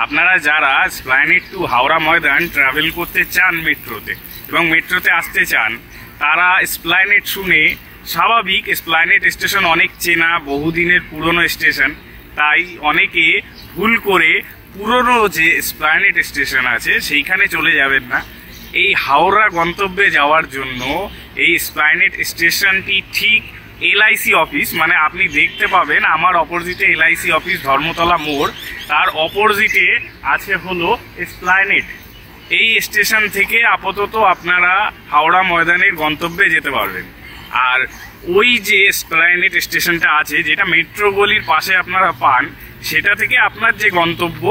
আপনারা যারা Esplanade two Howrah Maidan travel করতে চান মেট্রোতে এবং মেট্রোতে আসতে চান, তারা এসপ্ল্যানেড শুনে স্বাভাবিক, এসপ্ল্যানেড স্টেশন অনেক চেনা, বহুদিনের পুরনো স্টেশন, তাই অনেকে ভুল করে পুরনো যে এসপ্ল্যানেড স্টেশন আছে সেইখানে চলে যাবেন না। এই হাওড়া গন্তব্যে যাওয়ার জন্য এই এসপ্ল্যানেড স্টেশনটি ঠিক এলআইসি অফিস, মানে আপনি দেখতে পাবেন আমার অপোজিটে এলআইসি অফিস ধর্মতলা মোড়, তার অপোজিটে আছে হলো এসপ্ল্যানেড। এই স্টেশন থেকে আপাতত আপনারা হাওড়া ময়দানের গন্তব্যে যেতে পারবেন। আর ওই যে এসপ্ল্যানেড স্টেশনটা আছে, যেটা মেট্রো গলির পাশে আপনারা পান, সেটা থেকে আপনার যে গন্তব্য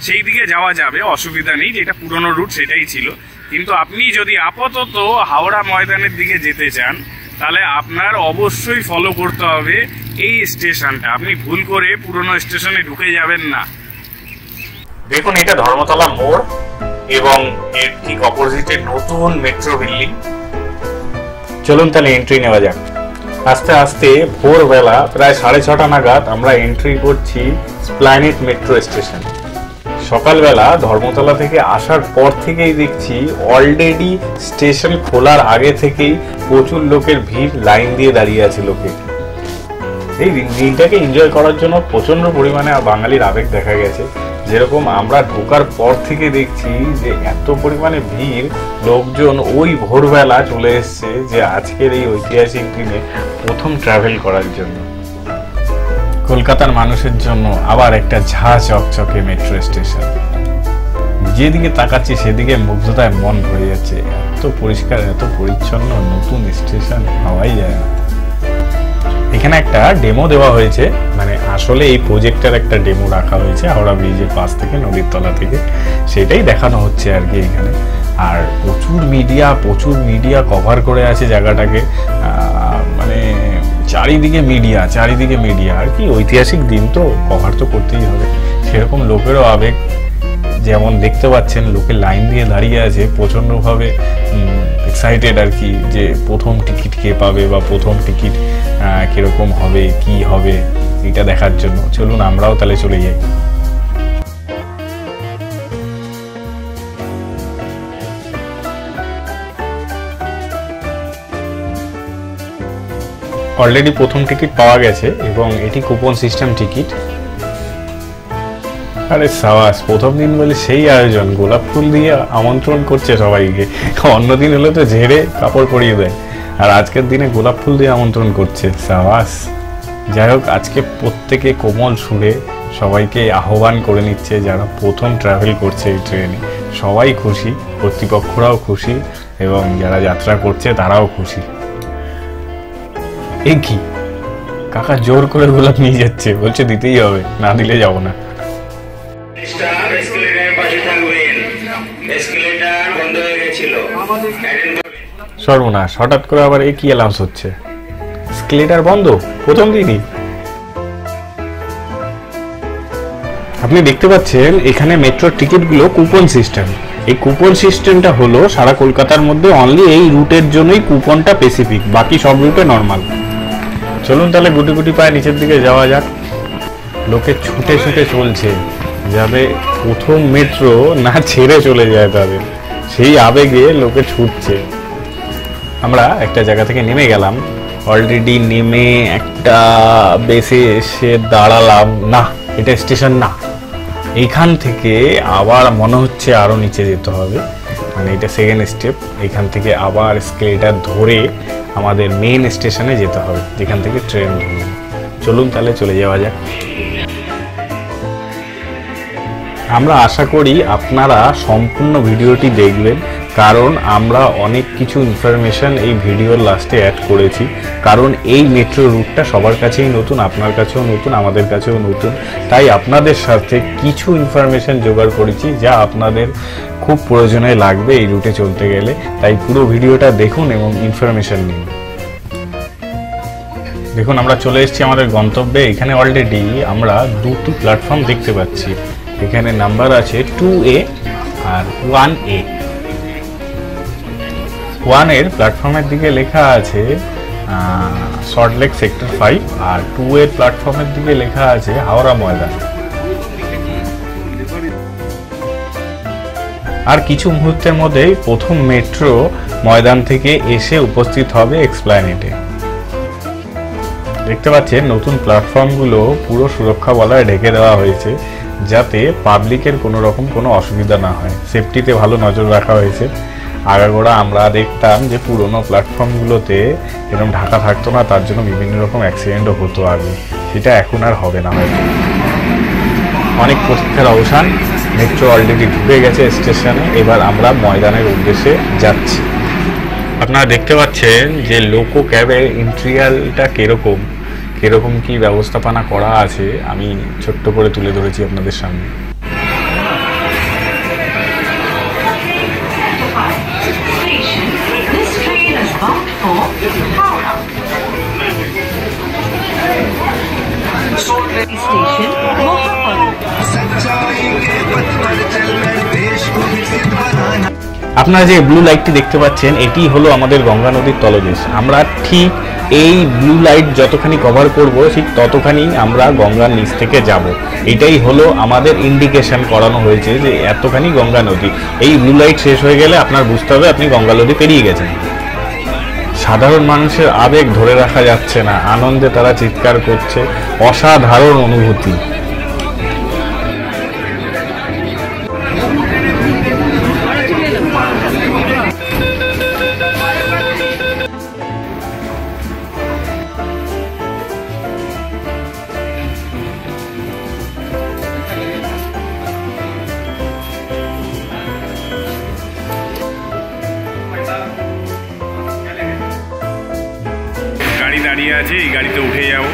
সেই দিকে যাওয়া যাবে, অসুবিধা নেই, যেটা পুরনো রুট সেটাই ছিল। কিন্তু আপনি যদি আপাতত হাওড়া ময়দানের দিকে যেতে চান, তাহলে আপনার অবশ্যই ফলো করতে হবে এই স্টেশনটা। আপনি ভুল করে পুরনো স্টেশনে ঢুকে যাবেন না। দেখুন, এটা ধর্মতলা মোড় এবং এর ঠিক অপোজিটে নতুন মেট্রো বিল্ডিং। চলুন তাহলে এন্ট্রি নেওয়া যাক। আস্তে আস্তে ভোরবেলা প্রায় 6:30 নাগাদ আমরা এন্ট্রি করছি এসপ্ল্যানেড মেট্রো স্টেশন। সকালবেলা ধর্মতলা থেকে আসার পর থেকেই দেখছি অলরেডি স্টেশন খোলার আগে থেকেই প্রচুর লোকের ভিড়, লাইন দিয়ে দাঁড়িয়ে আছে লোকে। এই দিনটাকে এনজয় করার জন্য প্রচন্ড পরিমাণে বাঙালির আবেগ দেখা গেছে। যেরকম আমরা ঢোকার পর থেকে দেখছি যে এত পরিমাণে ভিড়, লোকজন ওই ভোরবেলা চলে এসছে যে আজকের এই ঐতিহাসিক দিনে প্রথম ট্রাভেল করার জন্য। কলকাতার মানুষের জন্য আবার একটা ঝা চকচকে মেট্রো স্টেশন। যেদিকে তাকাচ্ছি সেদিকে মুগ্ধতায় মন ভরে যাচ্ছে। এত পরিষ্কার, এত পরিচ্ছন্ন নতুন স্টেশন হওয়াই যায় না। এখানে একটা ডেমো দেওয়া হয়েছে, মানে আসলে এই প্রজেক্টের একটা ডেমো রাখা হয়েছে হাওড়া ব্রিজের পাশ থেকে, নদীর তলা থেকে, সেটাই দেখানো হচ্ছে আর কি এখানে। আর প্রচুর মিডিয়া কভার করে আছে জায়গাটাকে, মানে চারিদিকে মিডিয়া আর কি। ঐতিহাসিক দিন তো কভার তো করতেই হবে। সেরকম লোকেরও আবেগ, যেমন দেখতে পাচ্ছেন লোকে লাইন দিয়ে দাঁড়িয়ে আছে প্রচণ্ডভাবে এক্সাইটেড আর কি, যে প্রথম টিকিট কে পাবে বা প্রথম টিকিট কিরকম হবে, কি হবে, এটা দেখার জন্য। চলুন আমরাও তাহলে চলে যাই। অলরেডি প্রথম টিকিট পাওয়া গেছে এবং এটি কুপন সিস্টেম টিকিট। আরে সাবাস, প্রথম দিন বলে সেই আয়োজন, গোলাপ ফুল দিয়ে আমন্ত্রণ করছে সবাইকে। অন্যদিন হলে তো ঝেড়ে কাপড় পরিয়ে দেয়, আর আজকের দিনে গোলাপ ফুল দিয়ে আমন্ত্রণ করছে, সাবাস। যাই হোক, আজকে প্রত্যেকে কোমল সুরে সবাইকে আহ্বান করে নিচ্ছে যারা প্রথম ট্রাভেল করছে এই ট্রেনে। সবাই খুশি, কর্তৃপক্ষরাও খুশি এবং যারা যাত্রা করছে তারাও খুশি। এ কি, কাকা জোর করে গোলাপ নিয়ে যাচ্ছে, বলছে দিতেই হবে, না দিলে যাবো না। সর্বনাশ, হঠাৎ করে আবার এই কি অ্যালাউন্স হচ্ছে? এসকেলেটর বন্ধ প্রথম দিনই। আপনি দেখতে পাচ্ছেন এখানে মেট্রোর টিকিটগুলো কুপন সিস্টেম। এই কুপন সিস্টেমটা হলো সারা কলকাতার মধ্যে অনলি এই রুটের জন্যই কুপনটা স্পেসিফিক, বাকি সব রুটে নর্মাল। চলুন তাহলে গুটি গুটি পায়ে নিচের দিকে যাওয়া যাক। লোকে ছুটে ছুটে চলছে, যাবে প্রথম মেট্রো না ছেড়ে চলে যায় তাদের, সেই আবেগে লোকে ছুটছে। আমরা একটা জায়গা থেকে নেমে গেলাম, অলরেডি নেমে একটা বেসে এসে দাঁড়ালাম। না, এটা স্টেশন না, এইখান থেকে আবার মনে হচ্ছে আরও নিচে যেতে হবে, মানে এটা সেকেন্ড স্টেপ। এখান থেকে আবার এসকেলেটর ধরে আমাদের মেইন স্টেশনে যেতে হবে, যেখান থেকে ট্রেন ধরব। চলুন তাহলে চলে যাওয়া যাক। আমরা আশা করি আপনারা সম্পূর্ণ ভিডিওটি দেখবেন, কারণ আমরা অনেক কিছু ইনফরমেশন এই ভিডিওর লাস্টে অ্যাড করেছি। কারণ এই মেট্রো রুটটা সবার কাছেই নতুন, আপনার কাছেও নতুন, আমাদের কাছেও নতুন। তাই আপনাদের সাথে কিছু ইনফরমেশন জোগাড় করেছি যা আপনাদের খুব প্রয়োজনে লাগবে এই রুটে চলতে গেলে। তাই পুরো ভিডিওটা দেখুন এবং ইনফরমেশন নিন। দেখুন, আমরা চলে এসেছি আমাদের গন্তব্যে। এখানে অলরেডি আমরা দুটি প্ল্যাটফর্ম দেখতে পাচ্ছি। এখানে নাম্বার আছে 2A আর 1A। 1 এর প্ল্যাটফর্মের দিকে লেখা আছে সল্টলেক সেক্টর 5 আর 2 এর প্ল্যাটফর্মের দিকে লেখা আছে হাওড়া ময়দান। আর কিছু মুহূর্তের মধ্যেই প্রথম মেট্রো ময়দান থেকে এসে উপস্থিত হবে এক্সপ্ল্যানেডে। দেখতে পাচ্ছেন নতুন প্ল্যাটফর্মগুলো পুরো সুরক্ষা বলয়ে ঢেকে দেওয়া হয়েছে, যাতে পাবলিকের কোনো রকম কোনো অসুবিধা না হয়। সেফটিতে ভালো নজর রাখা হয়েছে। আগাগোড়া আমরা দেখতাম যে পুরোনো প্ল্যাটফর্মগুলোতে এরকম ঢাকা থাকতো না, তার জন্য বিভিন্ন রকম অ্যাক্সিডেন্টও হতো আগে। সেটা এখন আর হবে না হয়তো। অনেক প্রতীক্ষার অবসান, মেট্রো অলরেডি ঢুকে গেছে স্টেশনে। এবার আমরা ময়দানের উদ্দেশ্যে যাচ্ছি। আপনারা দেখতে পাচ্ছেন যে লোকো ক্যাবের ইন্টেরিয়রটা কিরকম কি ব্যবস্থাপনা করা আছে, আমি ছোট্ট করে তুলে ধরেছি আপনাদের সামনে। আপনারা যে ব্লু লাইটটি দেখতে পাচ্ছেন, এটি হলো আমাদের গঙ্গা নদীর তলদেশ। আমরা ঠিক এই ব্লু লাইট যতখানি কভার করব, ঠিক ততখানি আমরা গঙ্গার নিচ থেকে যাব। এটাই হলো আমাদের ইন্ডিকেশন করানো হয়েছে যে এতখানি গঙ্গা নদী। এই ব্লু লাইট শেষ হয়ে গেলে আপনার বুঝতে হবে আপনি গঙ্গা নদী পেরিয়ে গেছেন। সাধারণ মানুষের আবেগ ধরে রাখা যাচ্ছে না, আনন্দে তারা চিৎকার করছে। অসাধারণ অনুভূতি। গাড়ি দাঁড়িয়ে আছে, এই গাড়িতে উঠে যাব।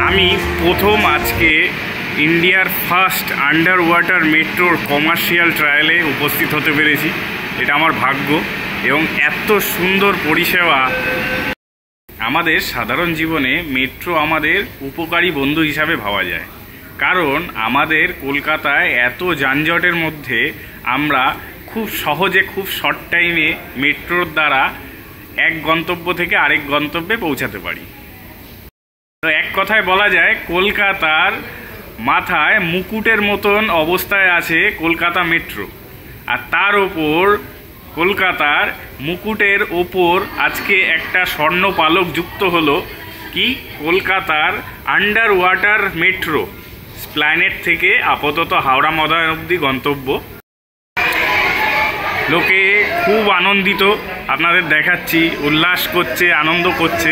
আমি প্রথম আজকে ইন্ডিয়ার ফার্স্ট আন্ডার ওয়াটার মেট্রোর কমার্শিয়াল ট্রায়ালে উপস্থিত হতে পেরেছি। এটা আমার ভাগ্য। এবং এত সুন্দর পরিষেবা। আমাদের সাধারণ জীবনে মেট্রো আমাদের উপকারী বন্ধু হিসাবে ভাবা যায়, কারণ আমাদের কলকাতায় এত যানজটের মধ্যে আমরা খুব সহজে, খুব শর্ট টাইমে মেট্রোর দ্বারা এক গন্তব্য থেকে আরেক গন্তব্যে পৌঁছাতে পারি। তো এক কথায় বলা যায় কলকাতার মাথায় মুকুটের মতন অবস্থায় আছে কলকাতা মেট্রো। আর তার ওপর কলকাতার মুকুটের ওপর আজকে একটা স্বর্ণ পালক যুক্ত হলো কি, কলকাতার আন্ডার ওয়াটার মেট্রো এসপ্ল্যানেড থেকে আপাতত হাওড়া ময়দান অবধি গন্তব্য। লোকে খুব আনন্দিত, আপনাদের দেখাচ্ছি, উল্লাস করছে, আনন্দ করছে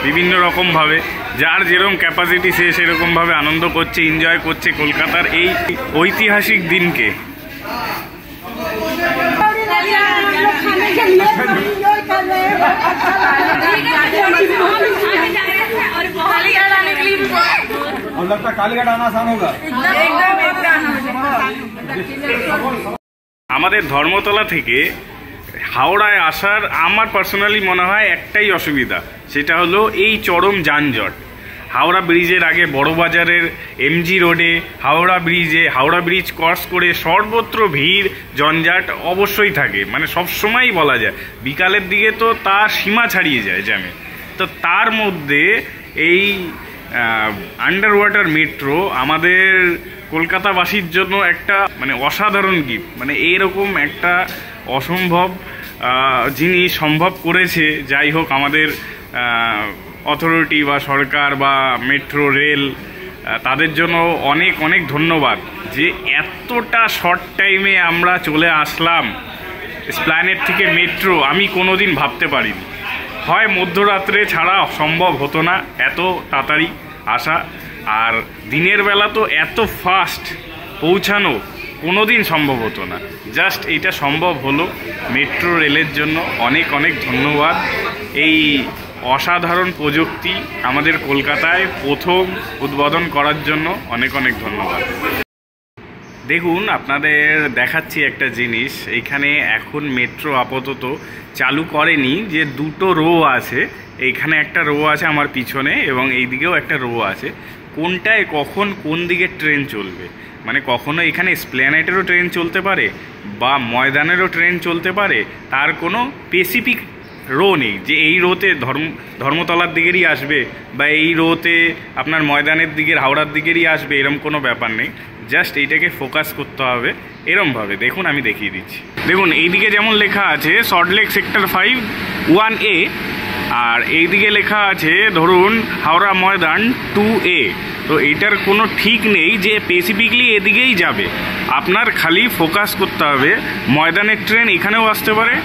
বিভিন্ন রকমভাবে। যার যেরকম ক্যাপাসিটি সে সেরকমভাবে আনন্দ করছে, এনজয় করছে কলকাতার এই ঐতিহাসিক দিনকে। আমাদের ধর্মতলা থেকে হাওড়ায় আসার আমার পার্সোনালি মনে হয় একটাই অসুবিধা, সেটা হলো এই চরম যানজট। হাওড়া ব্রিজের আগে বড়বাজারের এমজি রোডে, হাওড়া ব্রিজ ক্রস করে সর্বত্র ভিড় জঞ্জাট অবশ্যই থাকে, মানে সবসময়ই বলা যায়। বিকালের দিকে তো তার সীমা ছাড়িয়ে যায় জ্যামে। তো তার মধ্যে এই আন্ডার ওয়াটার মেট্রো আমাদের কলকাতাবাসীর জন্য একটা মানে অসাধারণ গিফট। মানে এইরকম একটা অসম্ভব জিনিস সম্ভব করেছে। যাই হোক, আমাদের অথরিটি বা সরকার বা মেট্রো রেল, তাদের জন্য অনেক অনেক ধন্যবাদ যে এতটা শর্ট টাইমে আমরা চলে আসলাম এসপ্ল্যানেড থেকে মেট্রো। আমি কোনোদিন ভাবতে পারিনি, হয় মধ্যরাত্রে ছাড়া সম্ভব হতো না এত তাড়াতাড়ি আসা, আর দিনের বেলা তো এত ফাস্ট পৌঁছানো কোনোদিন সম্ভব হতো না। জাস্ট এটা সম্ভব হলো মেট্রো রেলের জন্য অনেক অনেক ধন্যবাদ। এই অসাধারণ প্রযুক্তি আমাদের কলকাতায় প্রথম উদ্বোধন করার জন্য অনেক অনেক ধন্যবাদ। দেখুন, আপনাদের দেখাচ্ছি একটা জিনিস। এইখানে এখন মেট্রো আপাতত চালু করেনি, যে দুটো রো আছে। এইখানে একটা রো আছে আমার পিছনে এবং এই দিকেও একটা রো আছে। কোনটায় কখন কোন দিকে ট্রেন চলবে, মানে কখনো এখানে এসপ্ল্যানেডেরও ট্রেন চলতে পারে বা ময়দানেরও ট্রেন চলতে পারে, তার কোনো স্পেসিফিক রো নেই যে এই রোতে ধর্মতলার দিকেরই আসবে বা এই রোতে আপনার ময়দানের দিকের হাওড়ার দিকেরই আসবে, এরকম কোনো ব্যাপার নেই। জাস্ট এইটাকে ফোকাস করতে হবে এরমভাবে। দেখুন আমি দেখিয়ে দিচ্ছি। দেখুন এইদিকে যেমন লেখা আছে সল্টলেক সেক্টর 5 1A, আর এইদিকে লেখা আছে ধরুন হাওড়া ময়দান 2A। তো এইটার কোনো ঠিক নেই যে স্পেসিফিকলি এদিকেই যাবে। আপনার খালি ফোকাস করতে হবে ময়দানের ট্রেন এখানেও আসতে পারে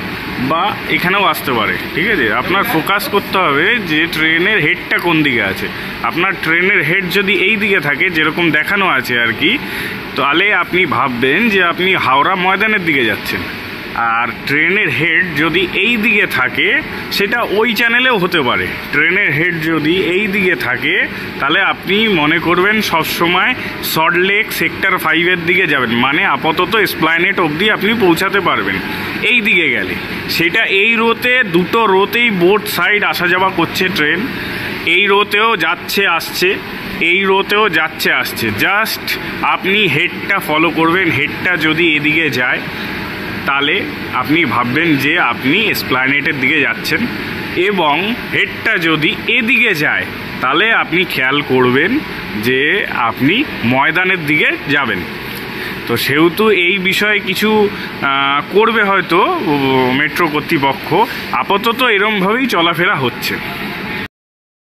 বা এখানেও আসতে পারে, ঠিক আছে? আপনার ফোকাস করতে হবে যে ট্রেনের হেডটা কোন দিকে আছে। আপনার ট্রেনের হেড যদি এই দিকে থাকে যেরকম দেখানো আছে আর কি, তাহলে আপনি ভাববেন যে আপনি হাওড়া ময়দানের দিকে যাচ্ছেন। আর ট্রেনের হেড যদি এই দিকে থাকে সেটা ওই চ্যানেলেও হতে পারে। ট্রেনের হেড যদি এই দিকে থাকে তাহলে আপনি মনে করবেন সবসময় সল্টলেক সেক্টর 5-এর দিকে যাবেন, মানে আপাতত এসপ্ল্যানেড অবধি আপনি পৌঁছাতে পারবেন এই দিকে গেলে। সেটা এই রোতে, দুটো রোতেই বোথ সাইড আসা যাওয়া করছে ট্রেন, এই রোতেও যাচ্ছে আসছে, এই রোতেও যাচ্ছে আসছে। জাস্ট আপনি হেডটা ফলো করবেন। হেডটা যদি এদিকে যায় তাহলে আপনি ভাববেন যে আপনি এসপ্ল্যানেডের দিকে যাচ্ছেন, এবং হেডটা যদি এদিকে যায় তাহলে আপনি খেয়াল করবেন যে আপনি ময়দানের দিকে যাবেন। তো সেহেতু এই বিষয়ে কিছু করবে হয়তো মেট্রো কর্তৃপক্ষ, আপাতত এরমভাবেই চলাফেরা হচ্ছে।